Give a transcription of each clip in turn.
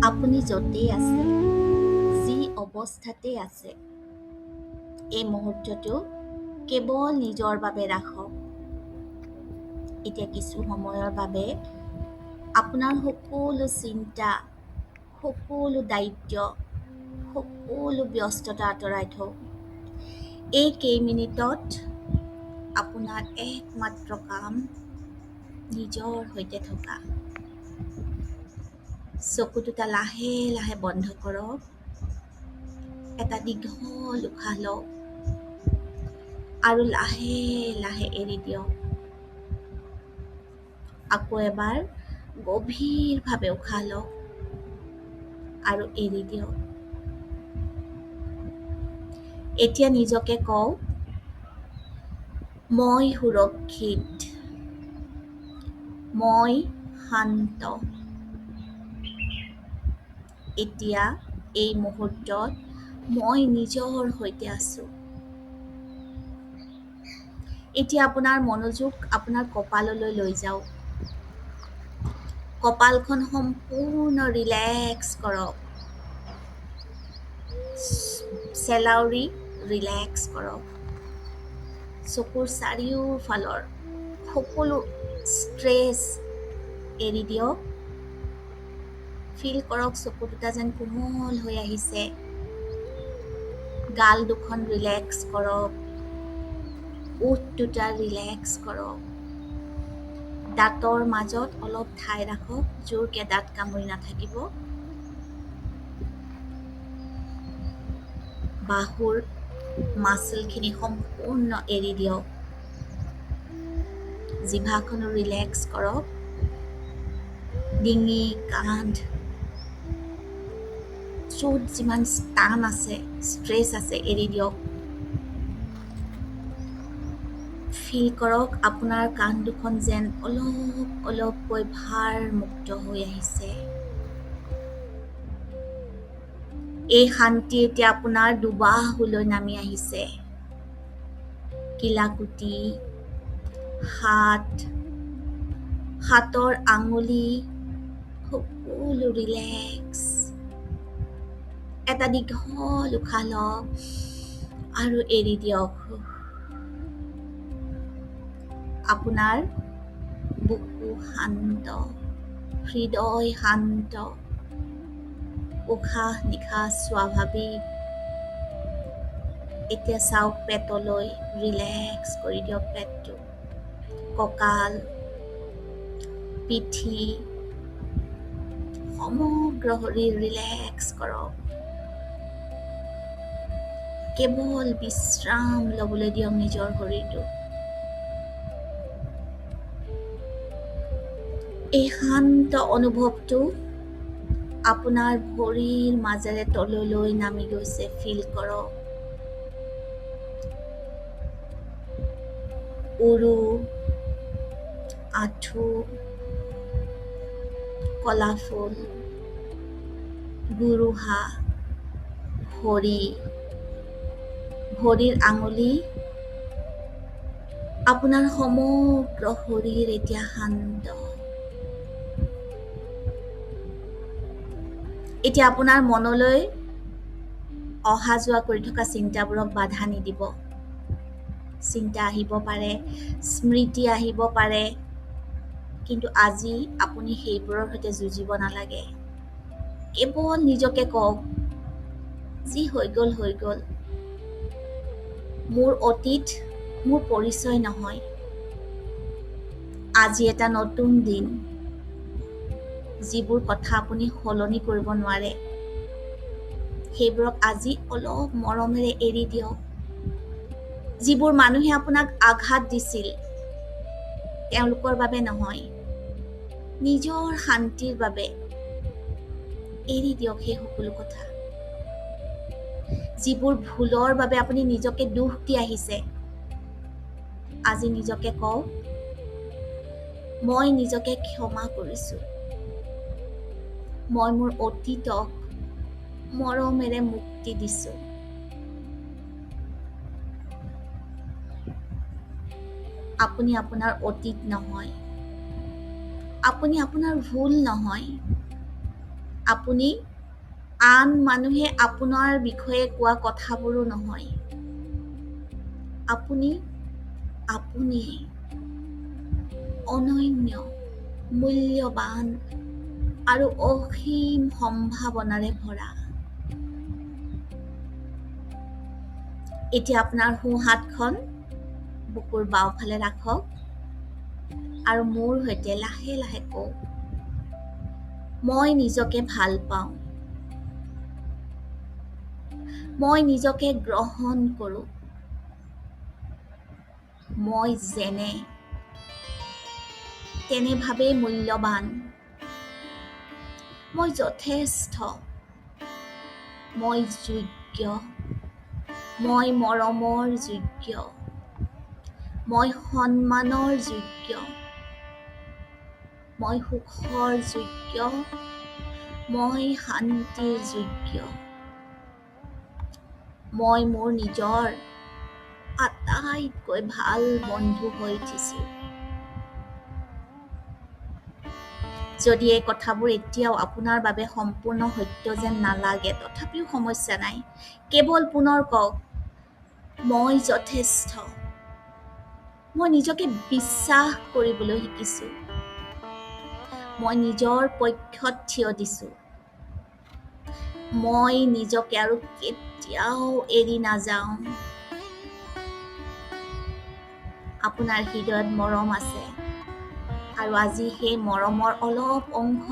আপুনি য'তেই আছে, যি অৱস্থাতেই আছে, এই মুহূৰ্তটো কেৱল নিজৰ বাবে ৰাখক। এতিয়া কিছু সময়ৰ বাবে আপোনাৰ সকলো চিন্তা, সকলো দায়িত্ব, সকলো ব্যস্ততা আঁতৰাই থওক। এই কেইমিনিটত আপোনাৰ একমাত্ৰ কাম নিজৰ সৈতে থকা। চকু দুটা লাহে লাহে বন্ধ কৰক। এটা দীঘল উশাহ লওক আৰু লাহে লাহে এৰি দিয়ক। আকৌ এবাৰ গভীৰভাৱে উশাহ লওক আৰু এৰি দিয়ক। এতিয়া নিজকে কওক, মই সুৰক্ষিত, মই শান্ত। এতিয়া এই মুহূৰ্তত মই নিজৰ সৈতে আছো। এতিয়া আপোনাৰ মনোযোগ আপোনাৰ কপাললৈ লৈ যাওক। কপালখন সম্পূৰ্ণ ৰিলেক্স কৰক। চেলাউৰি ৰিলেক্স কৰক। চকুৰ চাৰিওফালৰ সকলো ষ্ট্ৰেছ এৰি দিয়ক। ফিল কৰক চকু দুটা যেন কোমল হৈ আহিছে। গাল দুখন ৰিলেক্স কৰক। ওঠ দুটা ৰিলেক্স কৰক। দাঁতৰ মাজত অলপ ঠাই ৰাখক, জোৰকে দাঁত কামুৰি নাথাকিব। বাহুৰ মাচলখিনি সম্পূৰ্ণ এৰি দিয়ক। জিভাখনো ৰিলেক্স কৰক। ডিঙি, কান্ধ, য'ত যিমান টান আছে, ষ্ট্ৰেছ আছে, এৰি দিয়ক। ফিল কৰক আপোনাৰ কাণ দুখন যেন অলপ অলপকৈ ভাৰ মুক্ত হৈ আহিছে। এই শান্তি এতিয়া আপোনাৰ দুবাহুলৈ নামি আহিছে। কিলাকুটি, হাতৰ আঙুলি সকলো ৰিলেক্স। এটা দীঘল উশাহ লওক আৰু এৰি দিয়ক। আপোনাৰ বুকু শান্ত, হৃদয় শান্ত, উশাহ নিশাহ স্বাভাৱিক। এতিয়া চাওক পেটলৈ, ৰিলেক্স কৰি দিয়ক পেটটো। কঁকাল, পিঠি, সমগ্ৰ শৰীৰ ৰিলেক্স কৰক। কেৱল বিশ্ৰাম ল'বলৈ দিয়ক নিজৰ শৰীৰটো। এই শান্ত অনুভৱটো আপোনাৰ ভৰিৰ মাজেৰে তললৈ নামি গৈছে, ফিল কৰক। উৰু, আঁঠু, কলাফুল, গুৰুহা, ভৰিৰ আঙুলি, আপোনাৰ সমগ্ৰ শৰীৰ এতিয়া শান্ত। এতিয়া আপোনাৰ মনলৈ অহা যোৱা কৰি থকা চিন্তাবোৰক বাধা নিদিব। চিন্তা আহিব পাৰে, স্মৃতি আহিব পাৰে, কিন্তু আজি আপুনি সেইবোৰৰ সৈতে যুঁজিব নালাগে। কেৱল নিজকে কওক, যি হৈ গ'ল হৈ গ'ল। মোৰ অতীত মোৰ পৰিচয় নহয়। আজি এটা নতুন দিন। যিবোৰ কথা আপুনি সলনি কৰিব নোৱাৰে, সেইবোৰক আজি অলপ মৰমেৰে এৰি দিয়ক। যিবোৰ মানুহে আপোনাক আঘাত দিছিল, তেওঁলোকৰ বাবে নহয়, নিজৰ শান্তিৰ বাবে এৰি দিয়ক সেই সকলো কথা। যিবোৰ ভুলৰ বাবে আপুনি নিজকে দুখ দি আহিছে, আজি নিজকে কওক, মই নিজকে ক্ষমা কৰিছো। মই মোৰ অতীতক মৰমেৰে মুক্তি দিছো। আপুনি আপোনাৰ অতীত নহয়। আপুনি আপোনাৰ ভুল নহয়। আপুনি আন মানুহে আপোনাৰ বিষয়ে কোৱা কথাবোৰো নহয়। আপুনি আপুনিয়ে অনন্য, মূল্যৱান আৰু অসীম সম্ভাৱনাৰে ভৰা। এতিয়া আপোনাৰ সোঁ হাতখন বুকুৰ বাওঁফালে ৰাখক আৰু মোৰ সৈতে লাহে লাহে কওক, মই নিজকে ভাল পাওঁ। মই নিজকে গ্ৰহণ কৰোঁ। মই যেনে তেনেভাৱেই মূল্যৱান। মই যথেষ্ট। মই যোগ্য। মই মৰমৰ যোগ্য। মই সন্মানৰ যোগ্য। মই সুখৰ যোগ্য। মই শান্তিৰ যোগ্য। মই মোৰ নিজৰ আটাইতকৈ ভাল বন্ধু হৈ উঠিছোঁ। যদি এই কথাবোৰ এতিয়াও আপোনাৰ বাবে সম্পূৰ্ণ সত্য যেন নালাগে, তথাপিও সমস্যা নাই। কেৱল পুনৰ কওক, মই যথেষ্ট। মই নিজকে বিশ্বাস কৰিবলৈ শিকিছোঁ। মই নিজৰ পক্ষত থিয় দিছোঁ। মই নিজকে আৰু কেতিয়াও এৰি নাযাওঁ। আপোনাৰ হৃদয়ত মৰম আছে আৰু আজি সেই মৰমৰ অলপ অংশ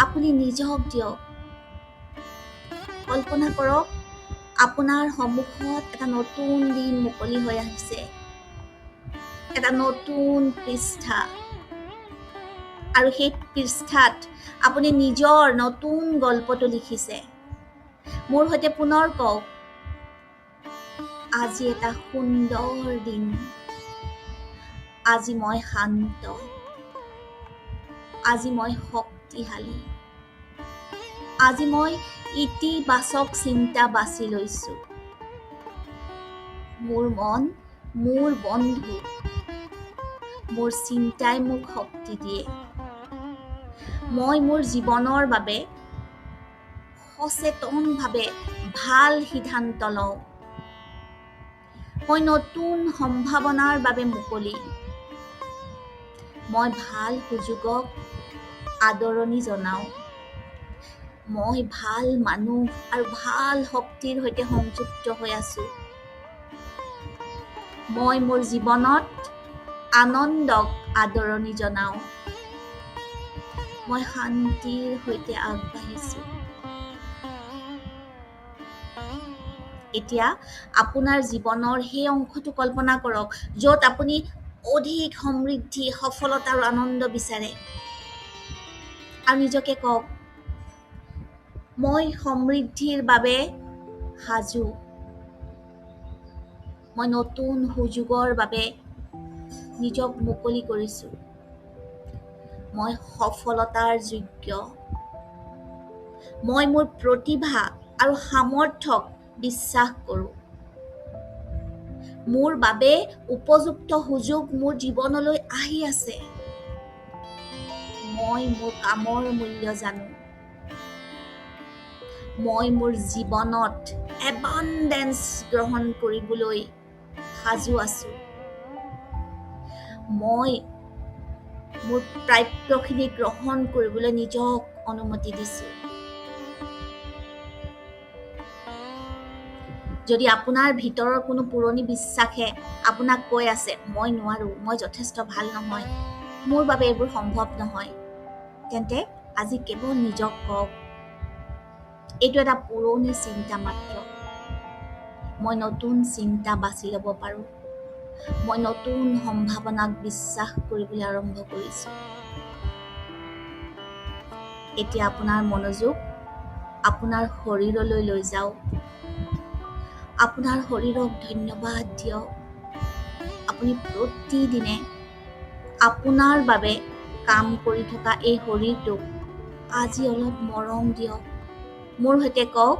আপুনি নিজক দিয়ক। কল্পনা কৰক, আপোনাৰ সন্মুখত এটা নতুন দিন মুকলি হৈ আহিছে, এটা নতুন পৃষ্ঠা, আৰু সেই পৃষ্ঠাত আপুনি নিজৰ নতুন গল্পটো লিখিছে। মোৰ সৈতে পুনৰ কওক, আজি এটা সুন্দৰ দিন। আজি মই শান্ত। আজি মই শক্তিশালী। আজি মই ইতিবাচক চিন্তা বাছি লৈছোঁ। মোৰ মন মোৰ বন্ধু। মোৰ চিন্তাই মোক শক্তি দিয়ে। মই মোৰ জীৱনৰ বাবে সচেতনভাৱে ভাল সিদ্ধান্ত লওঁ। মই নতুন সম্ভাৱনাৰ বাবে মুকলি। মই ভাল সুযোগক আদৰণি জনাওঁ। মই ভাল মানুহ আৰু ভাল শক্তিৰ সৈতে সংযুক্ত হৈ আছোঁ। মই মোৰ জীৱনত আনন্দক আদৰণি জনাওঁ। মই শান্তিৰ সৈতে আগবাঢ়িছোঁ। এতিয়া আপোনাৰ জীৱনৰ সেই অংশটো কল্পনা কৰক, য'ত আপুনি অধিক সমৃদ্ধি, সফলতা আৰু আনন্দ বিচাৰে। আৰু নিজকে কওক, মই সমৃদ্ধিৰ বাবে সাজু। মই নতুন সুযোগৰ বাবে নিজক মুকলি কৰিছোঁ। মই সফলতাৰ যোগ্য। মই মোৰ প্ৰতিভা আৰু সামৰ্থ্যক বিশ্বাস কৰোঁ। মোৰ বাবে উপযুক্ত সুযোগ মোৰ জীৱনলৈ আহি আছে। মই মোৰ কামৰ মূল্য জানো। মই মোৰ জীৱনত এবাণ্ডেন্স গ্ৰহণ কৰিবলৈ সাজু আছোঁ। মই মোৰ প্ৰাপ্যখিনি গ্ৰহণ কৰিবলৈ নিজক অনুমতি দিছোঁ। যদি আপোনাৰ ভিতৰৰ কোনো পুৰণি বিশ্বাসে আপোনাক কৈ আছে, মই নোৱাৰোঁ, মই যথেষ্ট ভাল নহয়, মোৰ বাবে এইবোৰ সম্ভৱ নহয়, তেন্তে আজি কেৱল নিজক কওক, এইটো এটা পুৰণি চিন্তা মাত্ৰ। মই নতুন চিন্তা বাছি ল'ব পাৰোঁ। মই নতুন সম্ভাৱনাক বিশ্বাস কৰিবলৈ আৰম্ভ কৰিছোঁ। এতিয়া আপোনাৰ মনোযোগ আপোনাৰ শৰীৰলৈ লৈ যাওক। আপোনাৰ শৰীৰক ধন্যবাদ দিয়ক। আপুনি প্ৰতিদিনে আপোনাৰ বাবে কাম কৰি থকা এই শৰীৰটোক আজি অলপ মৰম দিয়ক। মোৰ সৈতে কওক,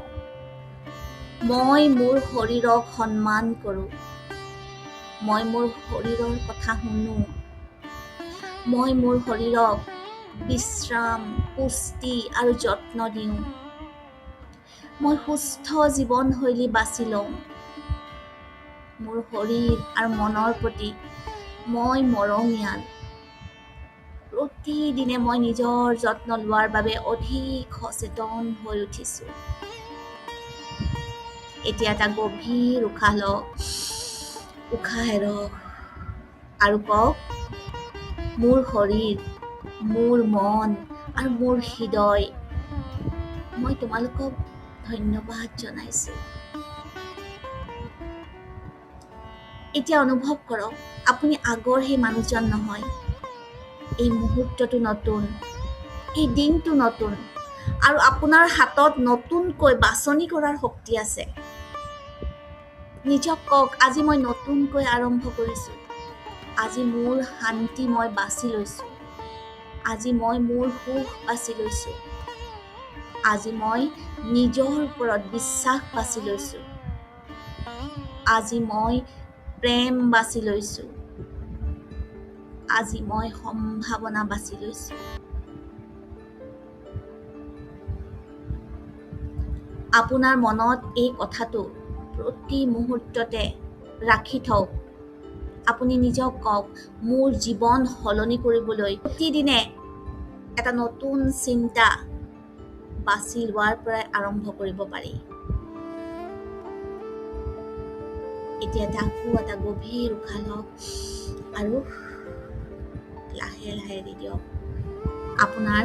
মই মোৰ শৰীৰক সন্মান কৰোঁ। মই মোৰ শৰীৰৰ কথা শুনো। মই মোৰ শৰীৰক বিশ্ৰাম, পুষ্টি আৰু যত্ন দিওঁ। মই সুস্থ জীৱনশৈলী বাছি লওঁ। মোৰ শৰীৰ আৰু মনৰ প্ৰতি মই মৰমীয়াল। প্ৰতিদিনে মই নিজৰ যত্ন লোৱাৰ বাবে অধিক সচেতন হৈ উঠিছোঁ। এতিয়া এটা গভীৰ উশাহ লওক, উশাহ এৰক আৰু কওক, মোৰ শৰীৰ, মোৰ মন আৰু মোৰ হৃদয়, মই তোমালোকক ধন্যবাদ জনাইছোঁ। এতিয়া অনুভৱ কৰক, আপুনি আগৰ সেই মানুহজন নহয়। এই মুহূৰ্তটো নতুন, এই দিনটো নতুন, আৰু আপোনাৰ হাতত নতুনকৈ বাছনি কৰাৰ শক্তি আছে। নিজক কওক, আজি মই নতুনকৈ আৰম্ভ কৰিছোঁ। আজি মোৰ শান্তি মই বাছি লৈছোঁ। আজি মই মোৰ সুখ বাছি লৈছোঁ। আজি মই নিজৰ ওপৰত বিশ্বাস বাছি লৈছোঁ। আজি মই প্ৰেম বাছি লৈছোঁ। আজি মই সম্ভাৱনা বাছি লৈছোঁ। আপোনাৰ মনত এই কথাটো প্ৰতি মুহূৰ্ততে ৰাখি থওক। আপুনি নিজক কওক, মোৰ জীৱন সলনি কৰিবলৈ প্ৰতিদিনে এটা নতুন চিন্তা বাছি লোৱাৰ পৰাই আৰম্ভ কৰিব পাৰি। এতিয়া আকৌ এটা গভীৰ উশাহ লওক আৰু লাহে লাহে এৰি দিয়ক। আপোনাৰ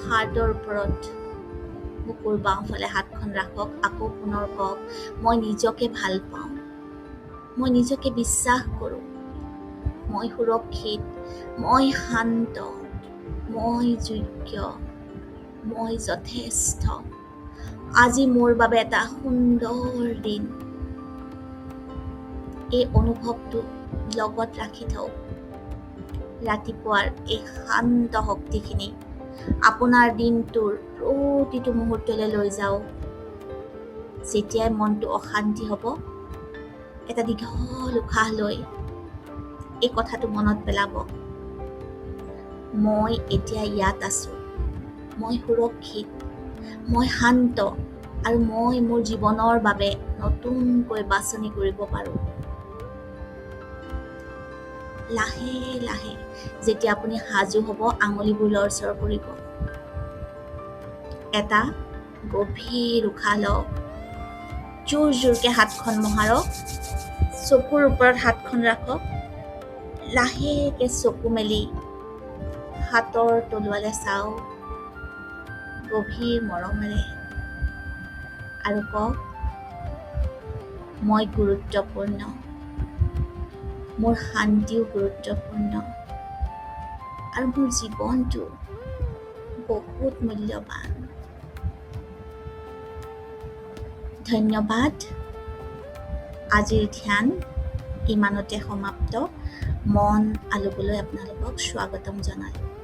হাৰ্টৰ ওপৰত বুকুৰ বাওঁফালে হাতখন ৰাখক। আকৌ পুনৰ কওক, মই নিজকে ভাল পাওঁ। মই নিজকে বিশ্বাস কৰোঁ। মই সুৰক্ষিত। মই শান্ত। মই যোগ্য। মই যথেষ্ট। আজি মোৰ বাবে এটা সুন্দৰ দিন। এই অনুভৱটো লগত ৰাখি থওক। ৰাতিপুৱাৰ এই শান্ত শক্তিখিনি আপোনাৰ দিনটোৰ প্ৰতিটো মুহূৰ্তলৈ লৈ যাওক। যেতিয়াই মনটো অশান্তি হ'ব, এটা দীঘল উশাহ লৈ এই কথাটো মনত পেলাব, মই এতিয়া ইয়াত আছোঁ। মই সুৰক্ষিত। মই শান্ত আৰু মই মোৰ জীৱনৰ বাবে নতুনকৈ বাছনি কৰিব পাৰোঁ। লাহে লাহে যেতিয়া আপুনি সাজু হ'ব, আঙুলিবোৰ লৰচৰ কৰিব। এটা গভীৰ উশাহ লওক। জোৰ জোৰকৈ হাতখন মোহাৰক। চকুৰ ওপৰত হাতখন ৰাখক। লাহেকৈ চকু মেলি হাতৰ তলুৱালে চাওক, গভীৰ মৰমেৰে, আৰু কওক, মই গুৰুত্বপূৰ্ণ। মোৰ শান্তিও গুৰুত্বপূৰ্ণ। আৰু মোৰ জীৱনটো বহুত মূল্যৱান। ধন্যবাদ। আজিৰ ধ্যান ইমানতে সমাপ্ত। মন আলোকলৈ আপোনালোকক স্বাগতম জনালোঁ।